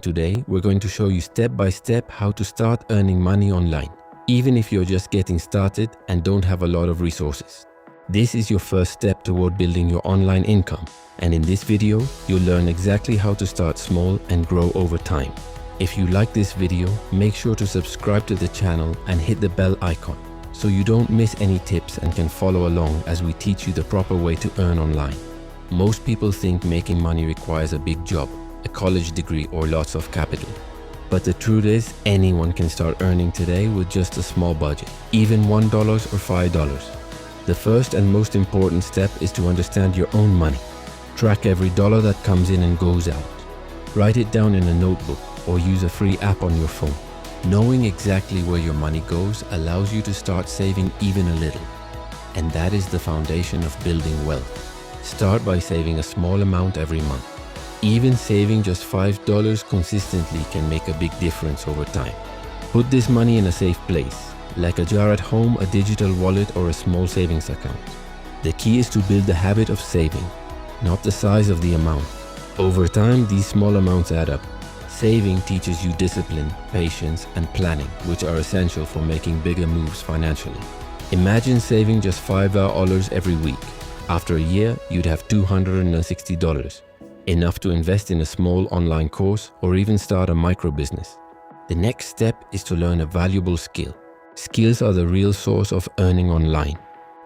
Today, we're going to show you step by step how to start earning money online, even if you're just getting started and don't have a lot of resources. This is your first step toward building your online income, and in this video, you'll learn exactly how to start small and grow over time. If you like this video, make sure to subscribe to the channel and hit the bell icon so you don't miss any tips and can follow along as we teach you the proper way to earn online. Most people think making money requires a big job, a college degree, or lots of capital. But the truth is, anyone can start earning today with just a small budget, even $1 or $5. The first and most important step is to understand your own money. Track every dollar that comes in and goes out. Write it down in a notebook or use a free app on your phone. Knowing exactly where your money goes allows you to start saving even a little. And that is the foundation of building wealth. Start by saving a small amount every month. Even saving just $5 consistently can make a big difference over time. Put this money in a safe place, like a jar at home, a digital wallet, or a small savings account. The key is to build the habit of saving, not the size of the amount. Over time, these small amounts add up. Saving teaches you discipline, patience, and planning, which are essential for making bigger moves financially. Imagine saving just $5 every week. After a year, you'd have $260. Enough to invest in a small online course or even start a micro business. The next step is to learn a valuable skill. Skills are the real source of earning online.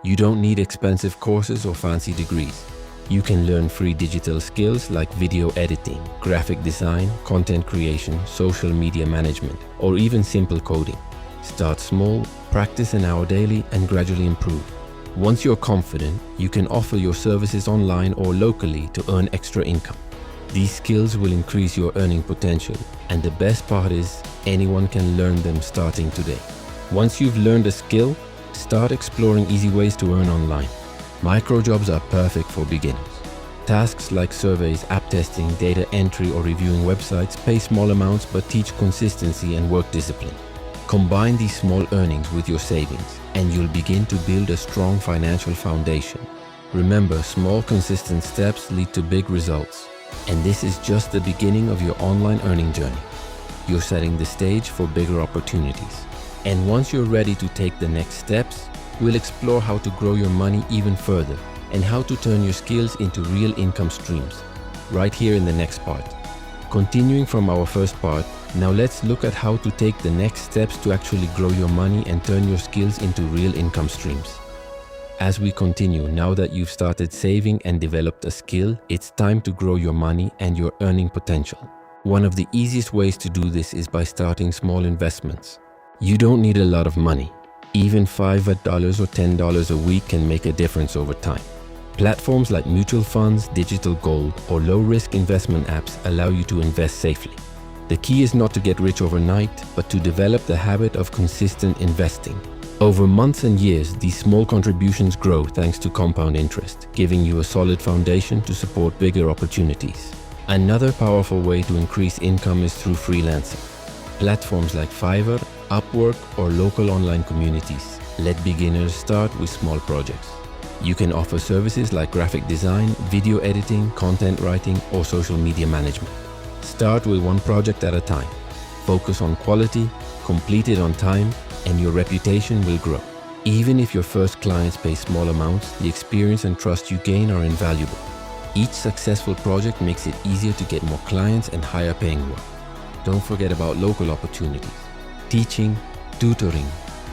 You don't need expensive courses or fancy degrees. You can learn free digital skills like video editing, graphic design, content creation, social media management, or even simple coding. Start small, practice an hour daily, and gradually improve. Once you're confident, you can offer your services online or locally to earn extra income. These skills will increase your earning potential, and the best part is anyone can learn them starting today. Once you've learned a skill, start exploring easy ways to earn online. Micro jobs are perfect for beginners. Tasks like surveys, app testing, data entry, or reviewing websites pay small amounts but teach consistency and work discipline. Combine these small earnings with your savings, and you'll begin to build a strong financial foundation. Remember, small, consistent steps lead to big results. And this is just the beginning of your online earning journey. You're setting the stage for bigger opportunities. And once you're ready to take the next steps, we'll explore how to grow your money even further and how to turn your skills into real income streams, right here in the next part. Continuing from our first part, now let's look at how to take the next steps to actually grow your money and turn your skills into real income streams. As we continue, now that you've started saving and developed a skill, it's time to grow your money and your earning potential. One of the easiest ways to do this is by starting small investments. You don't need a lot of money. Even $5 or $10 a week can make a difference over time. Platforms like mutual funds, digital gold, or low-risk investment apps allow you to invest safely. The key is not to get rich overnight, but to develop the habit of consistent investing. Over months and years, these small contributions grow thanks to compound interest, giving you a solid foundation to support bigger opportunities. Another powerful way to increase income is through freelancing. Platforms like Fiverr, Upwork, or local online communities let beginners start with small projects. You can offer services like graphic design, video editing, content writing, or social media management. Start with one project at a time. Focus on quality, complete it on time, and your reputation will grow. Even if your first clients pay small amounts, the experience and trust you gain are invaluable. Each successful project makes it easier to get more clients and higher paying work. Don't forget about local opportunities. Teaching, tutoring,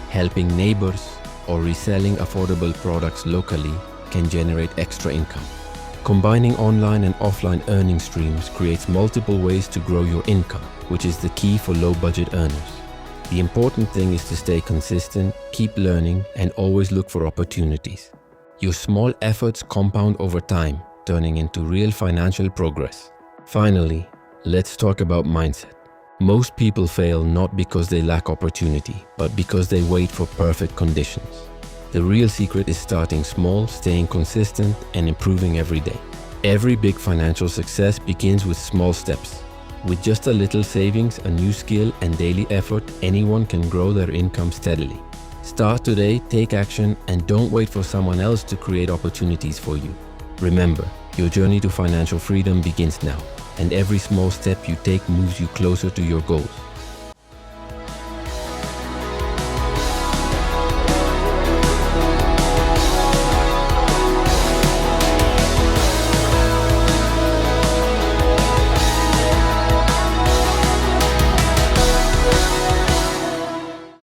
helping neighbors, or reselling affordable products locally can generate extra income. Combining online and offline earning streams creates multiple ways to grow your income, which is the key for low-budget earners. The important thing is to stay consistent, keep learning, and always look for opportunities. Your small efforts compound over time, turning into real financial progress. Finally, let's talk about mindset. Most people fail not because they lack opportunity, but because they wait for perfect conditions. The real secret is starting small, staying consistent, and improving every day. Every big financial success begins with small steps. With just a little savings, a new skill, and daily effort, anyone can grow their income steadily. Start today, take action, and don't wait for someone else to create opportunities for you. Remember, your journey to financial freedom begins now. and every small step you take moves you closer to your goals.